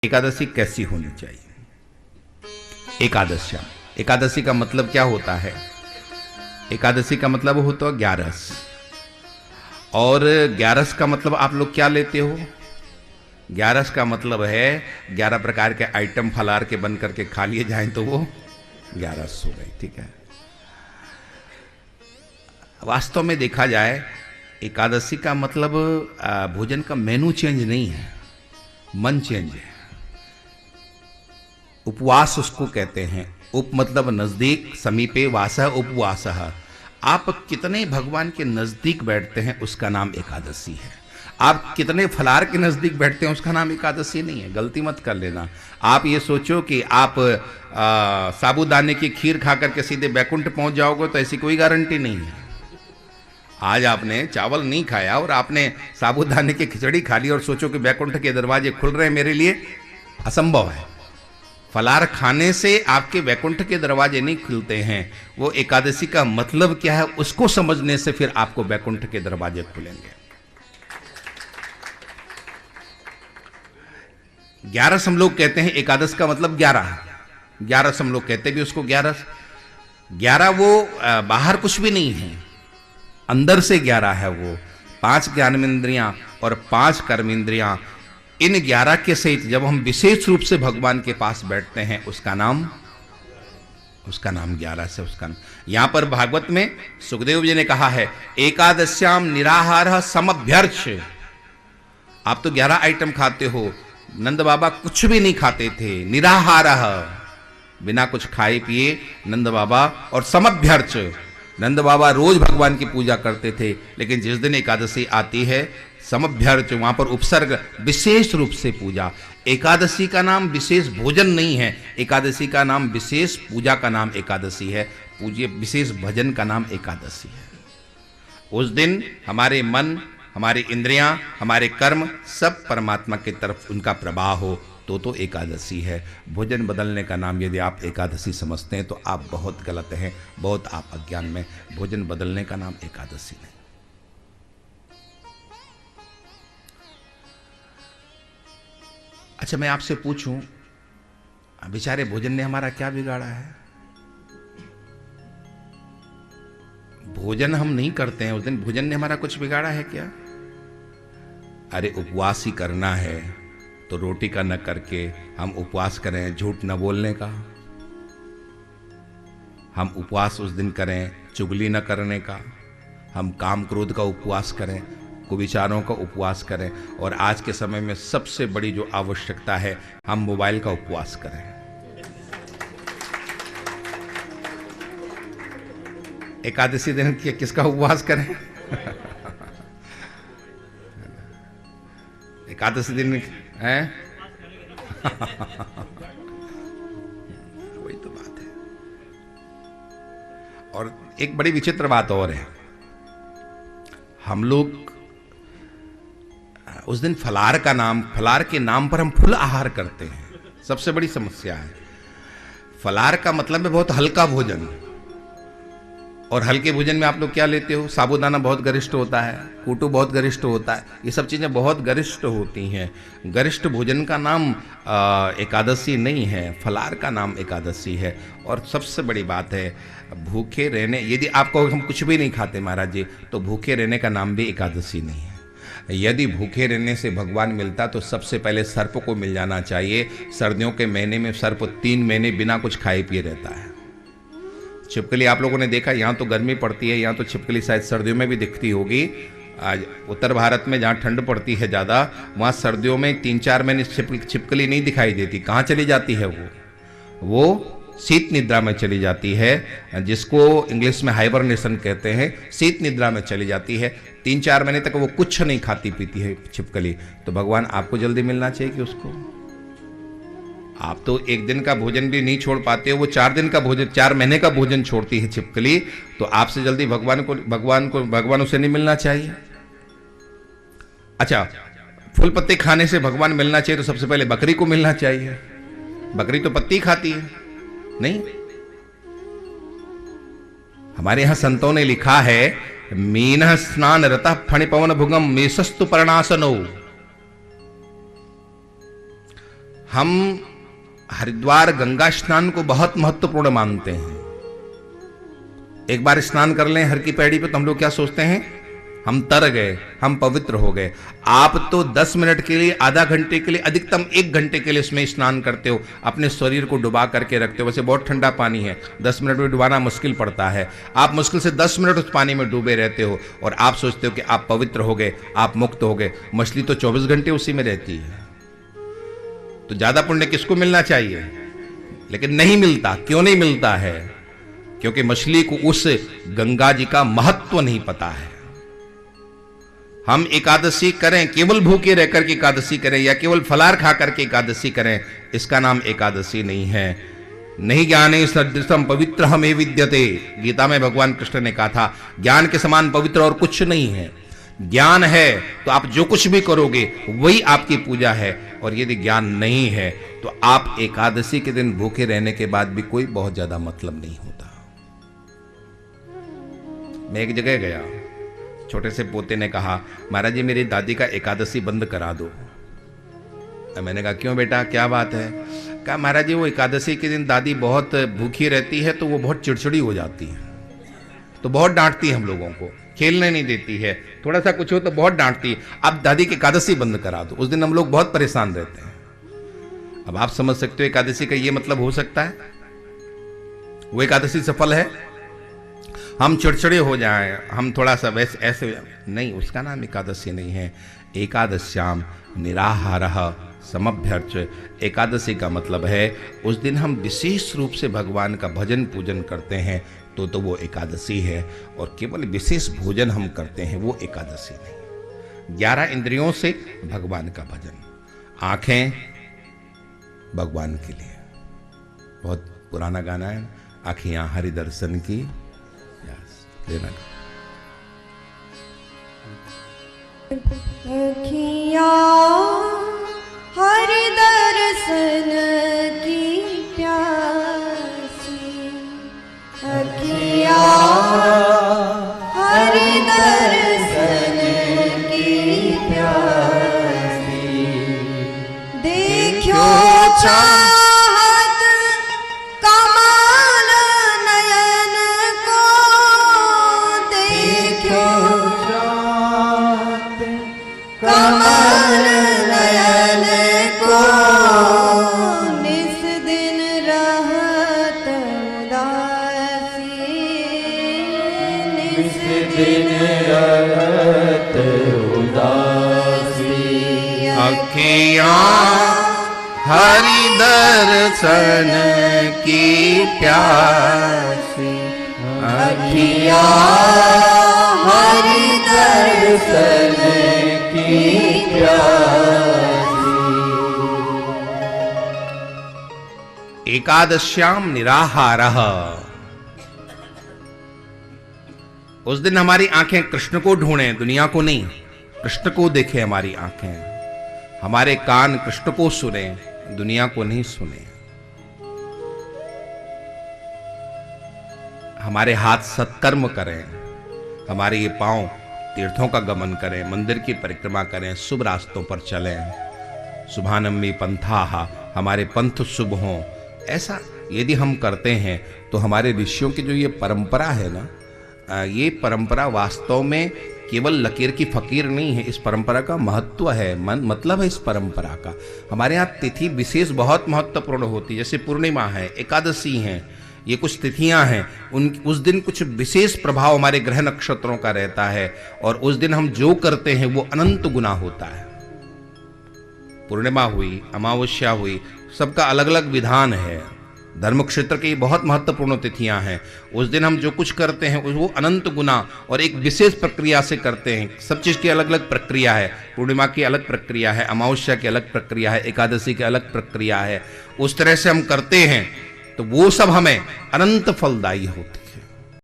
एकादशी कैसी होनी चाहिए। एकादशी का मतलब क्या होता है? एकादशी का मतलब होता है ग्यारस। और ग्यारस का मतलब आप लोग क्या लेते हो? ग्यारस का मतलब है 11 प्रकार के आइटम फलार के बन करके खा लिए जाएं तो वो ग्यारस हो गई। ठीक है। वास्तव में देखा जाए एकादशी का मतलब भोजन का मेनू चेंज नहीं है, मन चेंज है। उपवास उसको कहते हैं। उप मतलब नजदीक, समीपे, वासः उपवासः। आप कितने भगवान के नजदीक बैठते हैं उसका नाम एकादशी है। आप कितने फलार के नजदीक बैठते हैं उसका नाम एकादशी नहीं है। गलती मत कर लेना। आप ये सोचो कि आप साबूदाने की खीर खा करके सीधे बैकुंठ पहुंच जाओगे तो ऐसी कोई गारंटी नहीं है। आज आपने चावल नहीं खाया और आपने साबूदाने की खिचड़ी खा ली और सोचो कि बैकुंठ के दरवाजे खुल रहे हैं, मेरे लिए असंभव है। फलार खाने से आपके वैकुंठ के दरवाजे नहीं खुलते हैं। वो एकादशी का मतलब क्या है उसको समझने से फिर आपको वैकुंठ के दरवाजे खुलेंगे। 11 हम लोग कहते हैं, एकादश का मतलब 11 हम लोग कहते भी उसको 11 वो बाहर कुछ भी नहीं है, अंदर से 11 है। वो 5 ज्ञानेंद्रियां और 5 कर्मेंद्रियां, इन 11 के सहित जब हम विशेष रूप से भगवान के पास बैठते हैं उसका नाम 11 से उसका नाम। यहां पर भागवत में सुखदेव जी ने कहा है एकादश्याम निराहार समभ्यर्च। आप तो 11 आइटम खाते हो, नंद बाबा कुछ भी नहीं खाते थे, निराहार, बिना कुछ खाए पिए नंद बाबा। और समभ्यर्च, नंद बाबा रोज भगवान की पूजा करते थे, लेकिन जिस दिन एकादशी आती है समभ्यर्च, वहां पर उपसर्ग, विशेष रूप से पूजा। एकादशी का नाम विशेष भोजन नहीं है, एकादशी का नाम विशेष पूजा का नाम एकादशी है, पूज्य विशेष भजन का नाम एकादशी है। उस दिन हमारे मन, हमारी इंद्रियां, हमारे कर्म सब परमात्मा की तरफ उनका प्रवाह हो तो एकादशी है। भोजन बदलने का नाम यदि आप एकादशी समझते हैं तो आप बहुत गलत हैं, बहुत आप अज्ञान में। भोजन बदलने का नाम एकादशी नहीं। अच्छा, मैं आपसे पूछूं, बेचारे भोजन ने हमारा क्या बिगाड़ा है? भोजन हम नहीं करते हैं उस दिन, भोजन ने हमारा कुछ बिगाड़ा है क्या? अरे उपवास ही करना है तो रोटी का न करके हम उपवास करें, झूठ न बोलने का। हम उपवास उस दिन करें चुगली न करने का। हम काम क्रोध का उपवास करें, कुविचारों का उपवास करें। और आज के समय में सबसे बड़ी जो आवश्यकता है, हम मोबाइल का उपवास करें। एकादशी दिन किसका उपवास करें? एकादशी दिन है वही तो बात है। और एक बड़ी विचित्र बात और है, हम लोग उस दिन फलार के नाम पर हम फुल आहार करते हैं। सबसे बड़ी समस्या है। फलार का मतलब है बहुत हल्का भोजन। और हल्के भोजन में आप लोग क्या लेते हो? साबूदाना बहुत गरिष्ठ होता है, कूटू बहुत गरिष्ठ होता है, ये सब चीज़ें बहुत गरिष्ठ होती हैं। गरिष्ठ भोजन का नाम एकादशी नहीं है, फलार का नाम एकादशी है। और सबसे बड़ी बात है, भूखे रहने, यदि आपको हम कुछ भी नहीं खाते महाराज जी, तो भूखे रहने का नाम भी एकादशी नहीं है। यदि भूखे रहने से भगवान मिलता तो सबसे पहले सर्प को मिल जाना चाहिए। सर्दियों के महीने में सर्प 3 महीने बिना कुछ खाए पिए रहता है। छिपकली आप लोगों ने देखा, यहाँ तो गर्मी पड़ती है, यहाँ तो छिपकली शायद सर्दियों में भी दिखती होगी। आज उत्तर भारत में जहाँ ठंड पड़ती है ज़्यादा, वहाँ सर्दियों में 3-4 महीने छिपकली नहीं दिखाई देती। कहाँ चली जाती है वो शीत निद्रा में चली जाती है, जिसको इंग्लिश में हाइबरनेशन कहते हैं। शीत निद्रा में चली जाती है, 3-4 महीने तक वो कुछ नहीं खाती पीती है छिपकली। तो भगवान आपको जल्दी मिलना चाहिए कि उसको? आप तो एक दिन का भोजन भी नहीं छोड़ पाते हो, वो 4 दिन का भोजन, 4 महीने का भोजन छोड़ती है छिपकली। तो आपसे जल्दी भगवान उसे नहीं मिलना चाहिए? अच्छा, फूल पत्ते खाने से भगवान मिलना चाहिए तो सबसे पहले बकरी को मिलना चाहिए। बकरी तो पत्ती खाती है नहीं। हमारे यहां संतों ने लिखा है, मीन स्नान रतः फणिपवन भुगम मेषस्तु पर्णासनो। हम हरिद्वार गंगा स्नान को बहुत महत्वपूर्ण मानते हैं। एक बार स्नान कर लें हर की पैड़ी पे तो हम लोग क्या सोचते हैं, हम तर गए, हम पवित्र हो गए। आप तो 10 मिनट के लिए, आधा घंटे के लिए, अधिकतम 1 घंटे के लिए इसमें स्नान करते हो, अपने शरीर को डुबा करके रखते हो। वैसे बहुत ठंडा पानी है, 10 मिनट में डुबाना मुश्किल पड़ता है। आप मुश्किल से 10 मिनट उस पानी में डूबे रहते हो और आप सोचते हो कि आप पवित्र हो गए, आप मुक्त हो गए। मछली तो 24 घंटे उसी में रहती है। तो ज्यादा पुण्य किसको मिलना चाहिए? लेकिन नहीं मिलता। क्यों नहीं मिलता है? क्योंकि मछली को उस गंगा जी का महत्व नहीं पता है। हम एकादशी करें, केवल भूखे रहकर के एकादशी करें या केवल फलाहार खा करके एकादशी करें, इसका नाम एकादशी नहीं है। नहीं ज्ञाने सदृशम पवित्र हमें विद्यते, गीता में भगवान कृष्ण ने कहा था, ज्ञान के समान पवित्र और कुछ नहीं है। ज्ञान है तो आप जो कुछ भी करोगे वही आपकी पूजा है, और यदि ज्ञान नहीं है तो आप एकादशी के दिन भूखे रहने के बाद भी कोई बहुत ज्यादा मतलब नहीं होता। मैं एक जगह गया, छोटे से पोते ने कहा, महाराज जी मेरी दादी का एकादशी बंद करा दो। मैंने कहा क्यों बेटा, क्या बात है? कहा महाराज जी वो एकादशी के दिन दादी बहुत भूखी रहती है तो वो बहुत चिड़चिड़ी हो जाती है, तो बहुत डांटती है हम लोगों को, खेलने नहीं देती है, थोड़ा सा कुछ हो तो बहुत डांटती है। अब दादी की एकादशी बंद करा दो। उस दिन हम लोग बहुत परेशान रहते हैं। अब आप समझ सकते हो एकादशी का ये मतलब हो सकता है? वो एकादशी सफल है? हम चिड़चिड़े हो जाएं, हम थोड़ा सा वैसे ऐसे नहीं, उसका नाम एकादशी नहीं है। एकादश्याम निराहारः समभ्यर्च। एकादशी का मतलब है उस दिन हम विशेष रूप से भगवान का भजन पूजन करते हैं, तो वो एकादशी है। और केवल विशेष भोजन हम करते हैं, वो एकादशी नहीं। 11 इंद्रियों से भगवान का भजन, आंखें भगवान के लिए। बहुत पुराना गाना है, आँखियां हरि दर्शन की लेना। अखियाँ हरि दर्शन की प्यासी, अखियाँ हरि दर्शन की प्यासी, देखो चाहत कमाल नयन को, देखो चाहत कमाल नयन को, निस दिन रहत उदासी, निस दिन रहत उदासी, अखियां हरि दर्शन की प्यासी, अखियाँ हरि दर्शन की प्यासी। एकादश्याम निराहारः। उस दिन हमारी आंखें कृष्ण को ढूंढें, दुनिया को नहीं। कृष्ण को देखें हमारी आंखें, हमारे कान कृष्ण को सुने, दुनिया को नहीं सुने। हमारे हाथ सत्कर्म करें, हमारे ये पांव तीर्थों का गमन करें, मंदिर की परिक्रमा करें, शुभ रास्तों पर चलें। शुभानम्मी पंथाः, हमारे पंथ शुभ हों। ऐसा यदि हम करते हैं तो हमारे ऋषियों की जो ये परंपरा है ना, ये परंपरा वास्तव में केवल लकीर की फकीर नहीं है। इस परंपरा का महत्व है, मतलब है इस परंपरा का। हमारे यहाँ तिथि विशेष बहुत महत्वपूर्ण होती है, जैसे पूर्णिमा है, एकादशी है, ये कुछ तिथियां हैं। उस दिन कुछ विशेष प्रभाव हमारे ग्रह नक्षत्रों का रहता है, और उस दिन हम जो करते हैं वो अनंत गुना होता है। पूर्णिमा हुई, अमावस्या हुई, सबका अलग अलग विधान है। धर्म क्षेत्र की बहुत महत्वपूर्ण तिथियां हैं। उस दिन हम जो कुछ करते हैं वो अनंत गुना और एक विशेष प्रक्रिया से करते हैं। सब चीज की अलग अलग प्रक्रिया है। पूर्णिमा की अलग प्रक्रिया है, अमावस्या की अलग प्रक्रिया है, एकादशी की अलग प्रक्रिया है। उस तरह से हम करते हैं तो वो सब हमें अनंत फलदायी होते हैं।